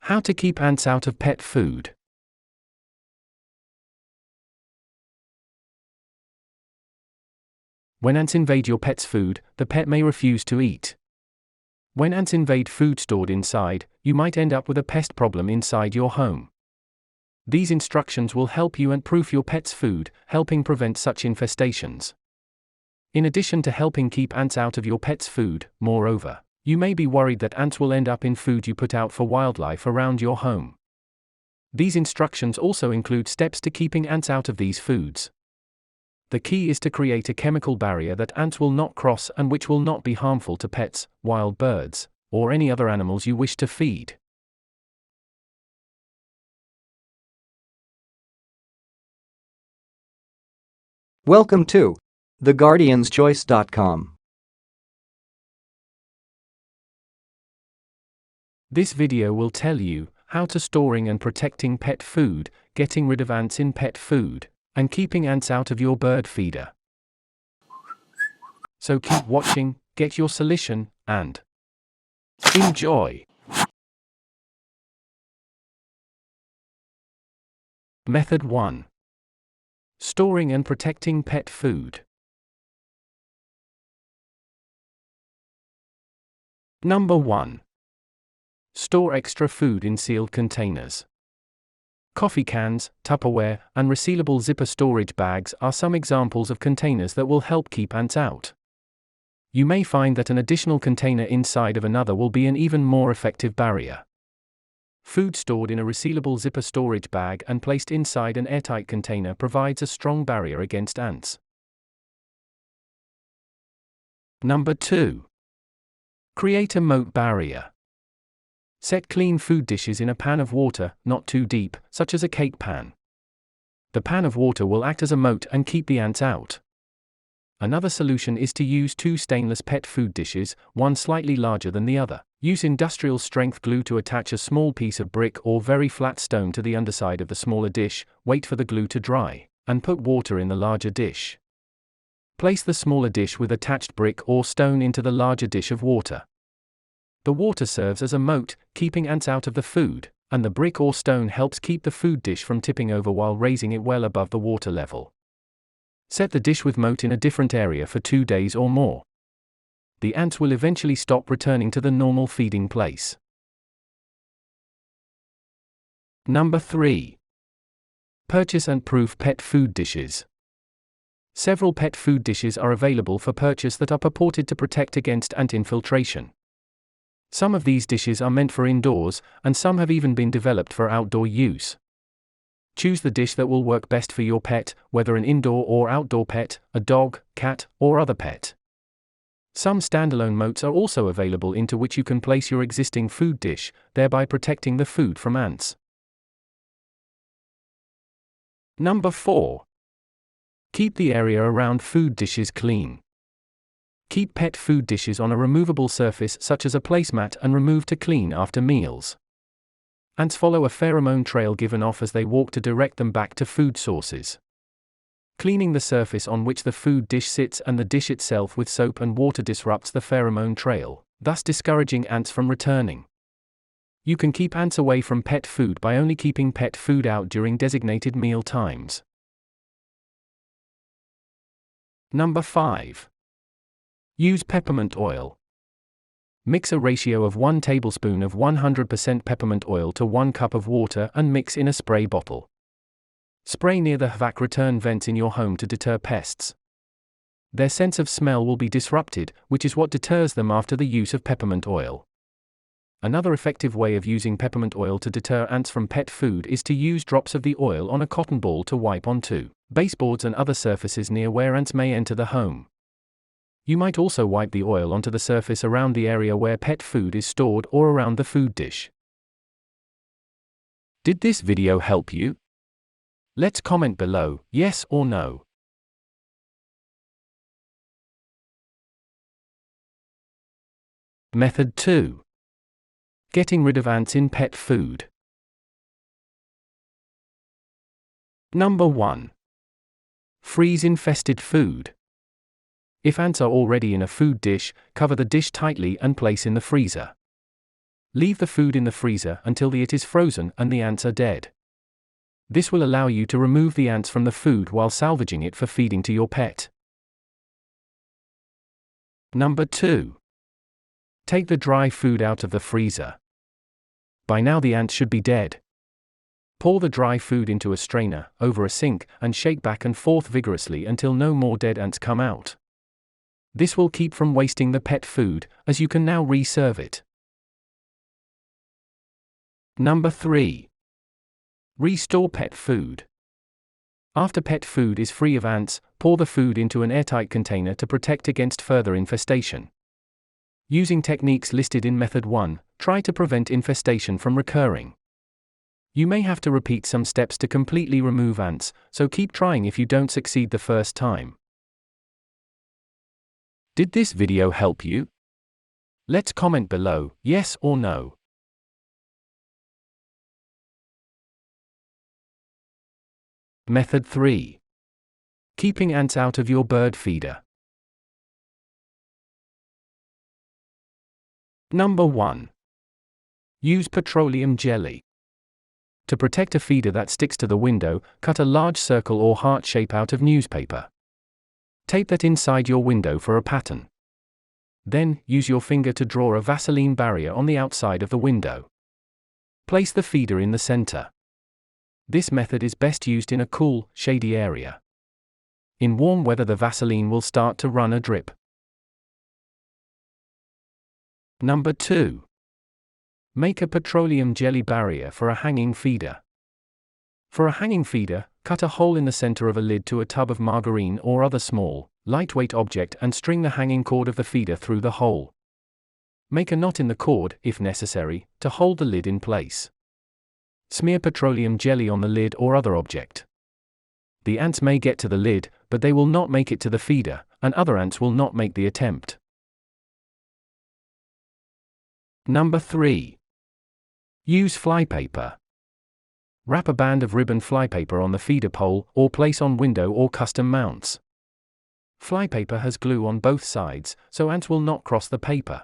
How to keep ants out of pet food. When ants invade your pet's food, the pet may refuse to eat. When ants invade food stored inside, you might end up with a pest problem inside your home. These instructions will help you ant-proof your pet's food, helping prevent such infestations. In addition to helping keep ants out of your pet's food, moreover, you may be worried that ants will end up in food you put out for wildlife around your home. These instructions also include steps to keeping ants out of these foods. The key is to create a chemical barrier that ants will not cross and which will not be harmful to pets, wild birds, or any other animals you wish to feed. Welcome to theguardianschoice.com. This video will tell you how to storing and protecting pet food, getting rid of ants in pet food, and keeping ants out of your bird feeder. So keep watching, get your solution, and enjoy! Method 1. Storing and protecting pet food. Number 1. Store extra food in sealed containers. Coffee cans, Tupperware, and resealable zipper storage bags are some examples of containers that will help keep ants out. You may find that an additional container inside of another will be an even more effective barrier. Food stored in a resealable zipper storage bag and placed inside an airtight container provides a strong barrier against ants. Number 2. Create a moat barrier. Set clean food dishes in a pan of water, not too deep, such as a cake pan. The pan of water will act as a moat and keep the ants out. Another solution is to use 2 stainless pet food dishes, one slightly larger than the other. Use industrial strength glue to attach a small piece of brick or very flat stone to the underside of the smaller dish, wait for the glue to dry, and put water in the larger dish. Place the smaller dish with attached brick or stone into the larger dish of water. The water serves as a moat, keeping ants out of the food, and the brick or stone helps keep the food dish from tipping over while raising it well above the water level. Set the dish with moat in a different area for 2 days or more. The ants will eventually stop returning to the normal feeding place. Number 3. Purchase and proof pet food dishes. Several pet food dishes are available for purchase that are purported to protect against ant infiltration. Some of these dishes are meant for indoors, and some have even been developed for outdoor use. Choose the dish that will work best for your pet, whether an indoor or outdoor pet, a dog, cat, or other pet. Some standalone moats are also available into which you can place your existing food dish, thereby protecting the food from ants. Number 4. Keep the area around food dishes clean. Keep pet food dishes on a removable surface such as a placemat and remove to clean after meals. Ants follow a pheromone trail given off as they walk to direct them back to food sources. Cleaning the surface on which the food dish sits and the dish itself with soap and water disrupts the pheromone trail, thus discouraging ants from returning. You can keep ants away from pet food by only keeping pet food out during designated meal times. Number 5. Use peppermint oil. Mix a ratio of 1 tablespoon of 100% peppermint oil to 1 cup of water and mix in a spray bottle. Spray near the HVAC return vents in your home to deter pests. Their sense of smell will be disrupted, which is what deters them after the use of peppermint oil. Another effective way of using peppermint oil to deter ants from pet food is to use drops of the oil on a cotton ball to wipe onto baseboards and other surfaces near where ants may enter the home. You might also wipe the oil onto the surface around the area where pet food is stored or around the food dish. Did this video help you? Let's comment below, yes or no. Method 2. Getting rid of ants in pet food. Number 1. Freeze infested food. If ants are already in a food dish, cover the dish tightly and place in the freezer. Leave the food in the freezer until it is frozen and the ants are dead. This will allow you to remove the ants from the food while salvaging it for feeding to your pet. Number 2. Take the dry food out of the freezer. By now the ants should be dead. Pour the dry food into a strainer, over a sink, and shake back and forth vigorously until no more dead ants come out. This will keep from wasting the pet food, as you can now re-serve it. Number 3. Restore pet food. After pet food is free of ants, pour the food into an airtight container to protect against further infestation. Using techniques listed in Method 1, try to prevent infestation from recurring. You may have to repeat some steps to completely remove ants, so keep trying if you don't succeed the first time. Did this video help you? Let's comment below, yes or no. Method 3. Keeping ants out of your bird feeder. Number 1. Use petroleum jelly. To protect a feeder that sticks to the window, cut a large circle or heart shape out of newspaper. Tape that inside your window for a pattern. Then, use your finger to draw a Vaseline barrier on the outside of the window. Place the feeder in the center. This method is best used in a cool, shady area. In warm weather the Vaseline will start to run a drip. Number 2. Make a petroleum jelly barrier for a hanging feeder. For a hanging feeder, cut a hole in the center of a lid to a tub of margarine or other small, lightweight object and string the hanging cord of the feeder through the hole. Make a knot in the cord, if necessary, to hold the lid in place. Smear petroleum jelly on the lid or other object. The ants may get to the lid, but they will not make it to the feeder, and other ants will not make the attempt. Number 3. Use flypaper. Wrap a band of ribbon flypaper on the feeder pole, or place on window or custom mounts. Flypaper has glue on both sides, so ants will not cross the paper.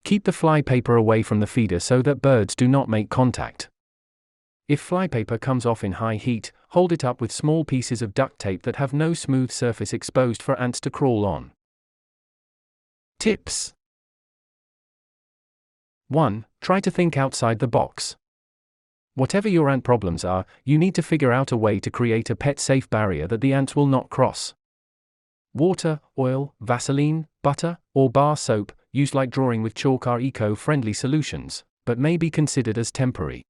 Keep the flypaper away from the feeder so that birds do not make contact. If flypaper comes off in high heat, hold it up with small pieces of duct tape that have no smooth surface exposed for ants to crawl on. Tips. 1. Try to think outside the box. Whatever your ant problems are, you need to figure out a way to create a pet-safe barrier that the ants will not cross. Water, oil, Vaseline, butter, or bar soap, used like drawing with chalk, are eco-friendly solutions, but may be considered as temporary.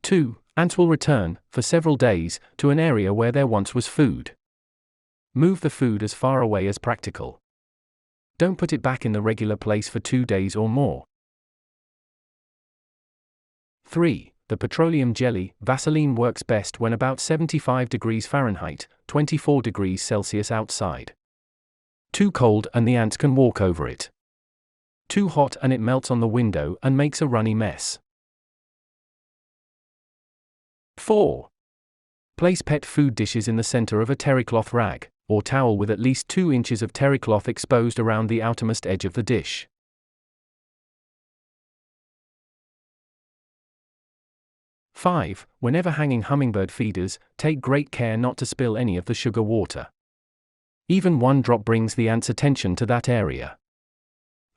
2. Ants will return, for several days, to an area where there once was food. Move the food as far away as practical. Don't put it back in the regular place for 2 days or more. 3. The petroleum jelly, Vaseline, works best when about 75 degrees Fahrenheit, 24 degrees Celsius outside. Too cold and the ants can walk over it. Too hot and it melts on the window and makes a runny mess. 4. Place pet food dishes in the center of a terrycloth rag, or towel with at least 2 inches of terrycloth exposed around the outermost edge of the dish. 5. Whenever hanging hummingbird feeders, take great care not to spill any of the sugar water. Even one drop brings the ants' attention to that area.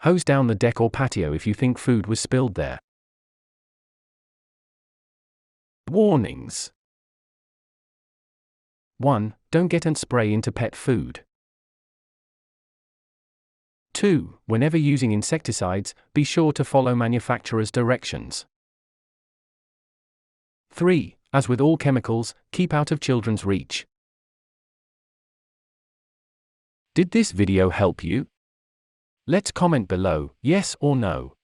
Hose down the deck or patio if you think food was spilled there. Warnings. 1. Don't get ant spray into pet food. 2. Whenever using insecticides, be sure to follow manufacturer's directions. 3. As with all chemicals, keep out of children's reach. Did this video help you? Let's comment below, yes or no.